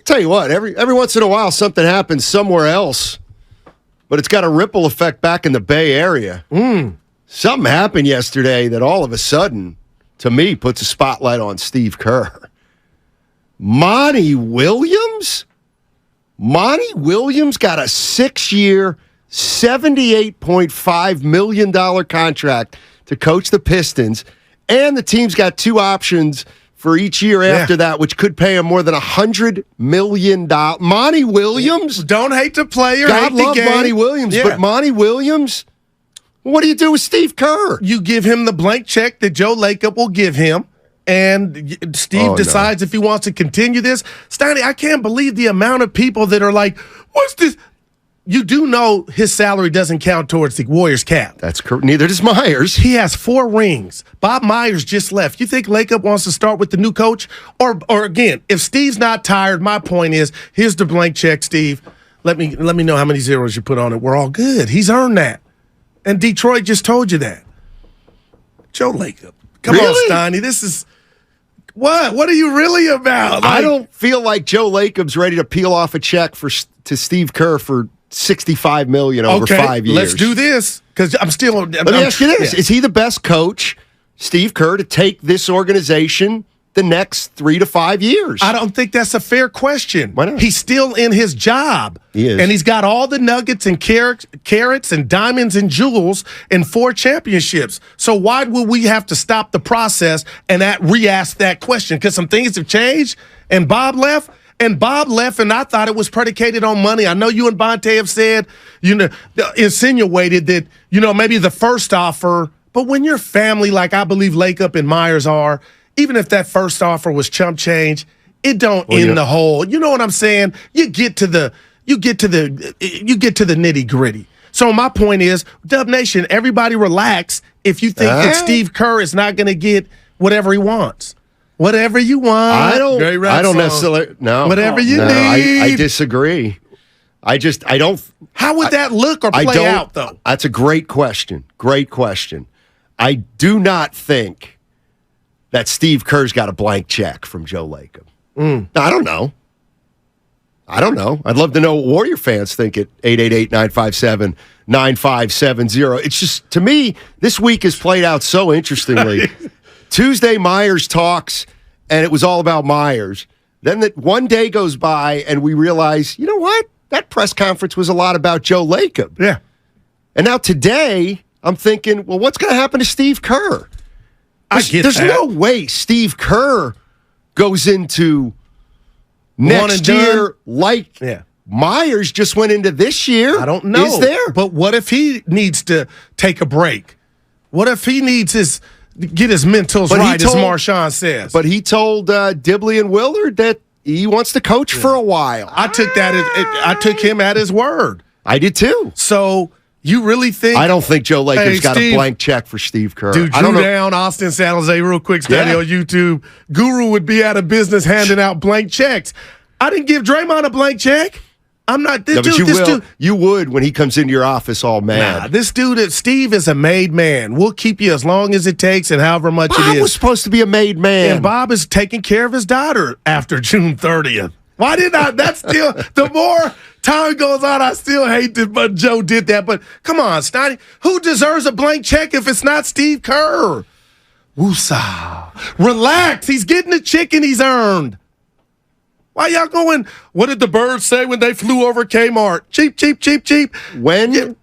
tell you what, every once in a while something happens somewhere else, but it's got a ripple effect back in the Bay Area. Something happened yesterday that all of a sudden, to me, puts a spotlight on Steve Kerr. Monty Williams? Monty Williams got a 6-year, $78.5 million contract to coach the Pistons, and the team's got 2 options for each year after that, which could pay him more than $100 million. Monty Williams? Don't hate the player, God hate the love game. Monty Williams, but Monty Williams, what do you do with Steve Kerr? You give him the blank check that Joe Lacob will give him, and Steve decides if he wants to continue this. Steiny, I can't believe the amount of people that are like, what's this? You do know his salary doesn't count towards the Warriors cap. That's correct. Neither does Myers. He has 4 rings. Bob Myers just left. You think Lacob wants to start with the new coach? Or again, if Steve's not tired, my point is, here's the blank check, Steve. Let me know how many zeros you put on it. We're all good. He's earned that. And Detroit just told you that. Joe Lacob. Come on, Steiny. This is what? What are you really about? I don't feel like Joe Lacob's ready to peel off a check to Steve Kerr for $65 million over 5 years. Let's do this, because I'm still. Let me ask you this: Is he the best coach, Steve Kerr, to take this organization the next 3 to 5 years? I don't think that's a fair question. Why not? He's still in his job. He is. And he's got all the nuggets and carrots and diamonds and jewels and 4 championships. So why would we have to stop the process and re-ask that question? Because some things have changed, and Bob left. And I thought it was predicated on money. I know you and Bonte have said, insinuated that, maybe the first offer. But when you're family, like I believe Lacob and Myers are, even if that first offer was chump change, it don't end the whole. You know what I'm saying? You get to the nitty gritty. So my point is, Dub Nation, everybody relax if you think that Steve Kerr is not going to get whatever he wants. Whatever you want. I don't necessarily. No. Whatever you need. I disagree. I don't. How would that look or play out, though? That's a great question. Great question. I do not think that Steve Kerr's got a blank check from Joe Lacob. I don't know. I'd love to know what Warrior fans think at 888-957-9570. It's just, to me, this week has played out so interestingly. Tuesday, Myers talks, and it was all about Myers. Then one day goes by, and we realize, you know what? That press conference was a lot about Joe Lacob. Yeah. And now today, I'm thinking, well, what's going to happen to Steve Kerr? There's no way Steve Kerr goes into next year like Myers just went into this year. I don't know. Is there? But what if he needs to take a break? What if he needs get his mentals right, as Marshawn says? But he told Dibley and Willard that he wants to coach for a while. I took him at his word. I did too. So you really think? I don't think Joe Lakers got a blank check for Steve Kerr. Dude, Drew Down, Austin San Jose, real quick study on YouTube. Guru would be out of business handing out blank checks. I didn't give Draymond a blank check. I'm not this dude. You would when he comes into your office all mad. Nah, this dude, Steve, is a made man. We'll keep you as long as it takes and however much it is. Bob was supposed to be a made man. And Bob is taking care of his daughter after June 30th. Why did I? That's still, the more time goes on, I still hate that but Joe did that. But come on, Steiny. Who deserves a blank check if it's not Steve Kerr? Woosah. Relax. He's getting the chicken he's earned. Why y'all going, what did the birds say when they flew over Kmart? Cheap, cheap, cheap, cheap.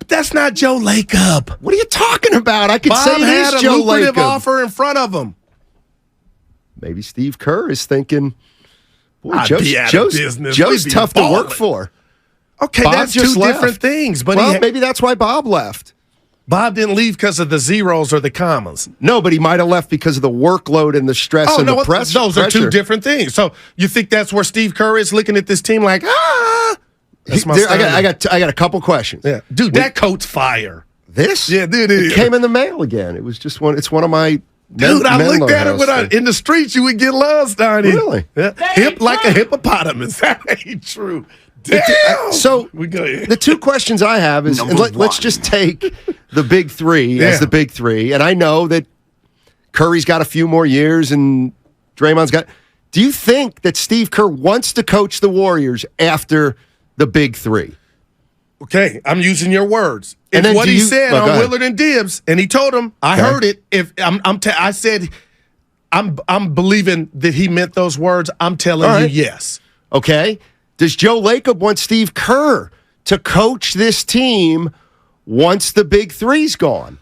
That's not Joe Lacob. What are you talking about? I could Bob say it had is a Joe lucrative Lacob. offer in front of him. Maybe Steve Kerr is thinking, boy, I'd be out of business. Joe's We'd be tough balling. to work for. Okay, Bob that's just two left. different things. But maybe that's why Bob left. Bob didn't leave because of the zeros or the commas. No, but he might have left because of the workload and the stress and the pressure. Those are two different things. So you think that's where Steve Kerr is looking at this team like, That's my I got a couple questions. Yeah, dude, that coat's fire. This? Yeah, dude, it came in the mail again. It was just one. It's one of my. Dude, I looked at it when in the streets. You would get lost, Steiny. Really? Yeah. Hip like a hippopotamus. That ain't true. Damn. So the two questions I have is, let's just take the big three as the big three. And I know that Curry's got a few more years and Draymond's got. Do you think that Steve Kerr wants to coach the Warriors after the Big Three? Okay, I'm using your words. And If then what he said on go ahead. Willard and Dibbs, and he told him, I heard it. If I said, I'm believing that he meant those words. I'm telling you, yes. Okay. Does Joe Lacob want Steve Kerr to coach this team once the Big Three's gone?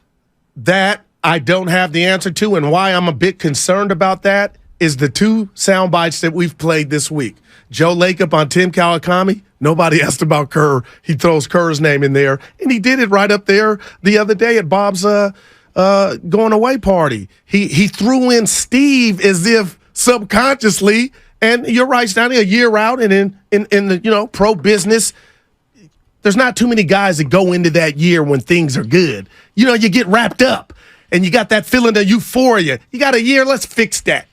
That I don't have the answer to, and why I'm a bit concerned about that is the two sound bites that we've played this week. Joe Lacob on Tim Kawakami. Nobody asked about Kerr. He throws Kerr's name in there, and he did it right up there the other day at Bob's going away party. He threw in Steve as if subconsciously, and you're right, Stoney, a year out, and in the pro business, there's not too many guys that go into that year when things are good. You get wrapped up, and you got that feeling of euphoria. You got a year, let's fix that.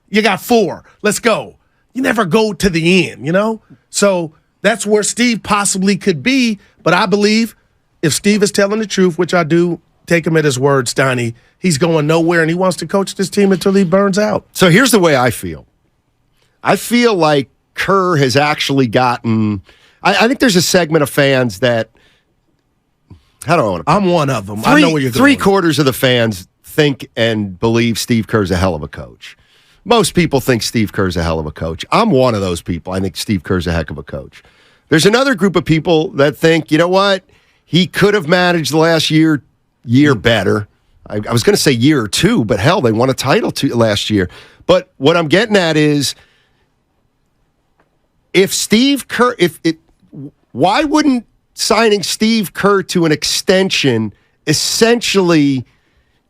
You got 4, let's go. You never go to the end, So that's where Steve possibly could be, but I believe if Steve is telling the truth, which I do take him at his word, Steiny, he's going nowhere, and he wants to coach this team until he burns out. So here's the way I feel. I feel like Kerr has actually gotten – I think there's a segment of fans that – how do I want to – I'm one of them. I know where you're going. 3/4 of the fans think and believe Steve Kerr's a hell of a coach. Most people think Steve Kerr's a hell of a coach. I'm one of those people. I think Steve Kerr's a heck of a coach. There's another group of people that think, you know what? He could have managed the last year better. I was going to say year or two, but hell, they won a title last year. But what I'm getting at is, if Steve Kerr, why wouldn't signing Steve Kerr to an extension essentially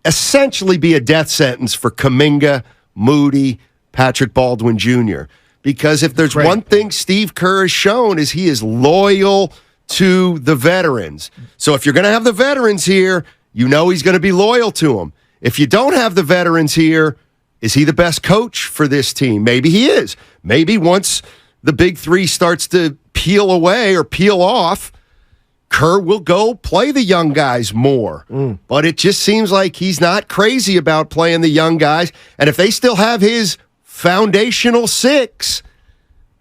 be a death sentence for Kuminga, Moody, Patrick Baldwin Jr.? Because if there's one thing Steve Kerr has shown is he is loyal to the veterans. So if you're going to have the veterans here, he's going to be loyal to them. If you don't have the veterans here, is he the best coach for this team? Maybe he is. Maybe once the Big Three starts to peel away or peel off, Kerr will go play the young guys more. But it just seems like he's not crazy about playing the young guys. And if they still have his foundational 6,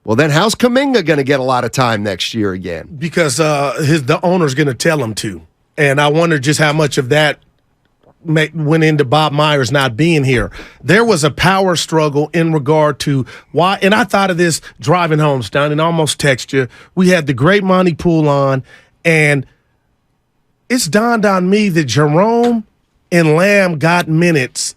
well, then how's Kuminga going to get a lot of time next year again? Because the owner's going to tell him to. And I wonder just how much of that went into Bob Myers not being here. There was a power struggle in regard to why, and I thought of this driving home, Stan, and almost text you. We had the great Monty Poole on, and it's dawned on me that Jerome and Lamb got minutes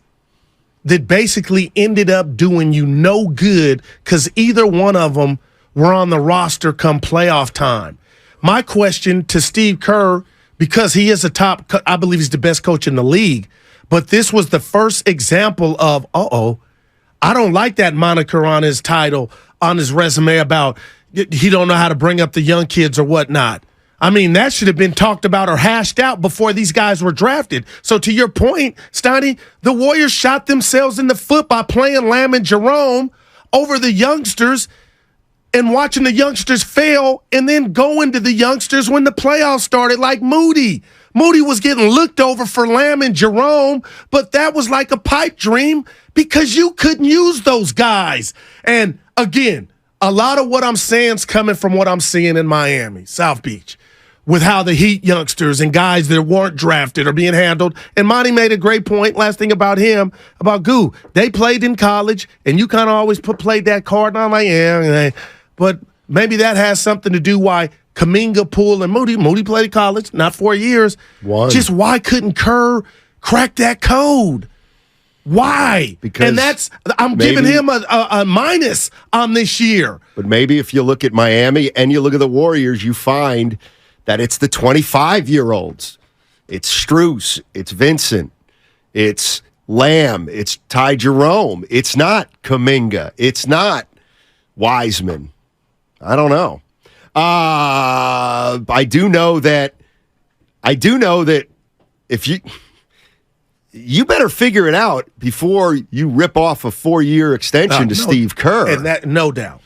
that basically ended up doing you no good because either one of them were on the roster come playoff time. My question to Steve Kerr, because he is I believe he's the best coach in the league, but this was the first example of, I don't like that moniker on his title, on his resume about he don't know how to bring up the young kids or whatnot. I mean, that should have been talked about or hashed out before these guys were drafted. So to your point, Stoney, the Warriors shot themselves in the foot by playing Lamb and Jerome over the youngsters and watching the youngsters fail and then going to the youngsters when the playoffs started, like Moody. Moody was getting looked over for Lamb and Jerome, but that was like a pipe dream because you couldn't use those guys. And again, a lot of what I'm saying is coming from what I'm seeing in Miami, South Beach, with how the Heat youngsters and guys that weren't drafted are being handled. And Monty made a great point, last thing about him, about Goo. They played in college, and you kind of always played that card, and I'm like, yeah. But maybe that has something to do why Kuminga, Poole, and Moody played in college, not 4 years. Just why couldn't Kerr crack that code? Why? Because I'm giving him a minus on this year. But maybe if you look at Miami and you look at the Warriors, you find that it's the 25-year-olds. It's Strus. It's Vincent. It's Lamb. It's Ty Jerome. It's not Kuminga. It's not Wiseman. I don't know. I do know that if you better figure it out before you rip off a 4-year extension to Steve Kerr. And that, no doubt.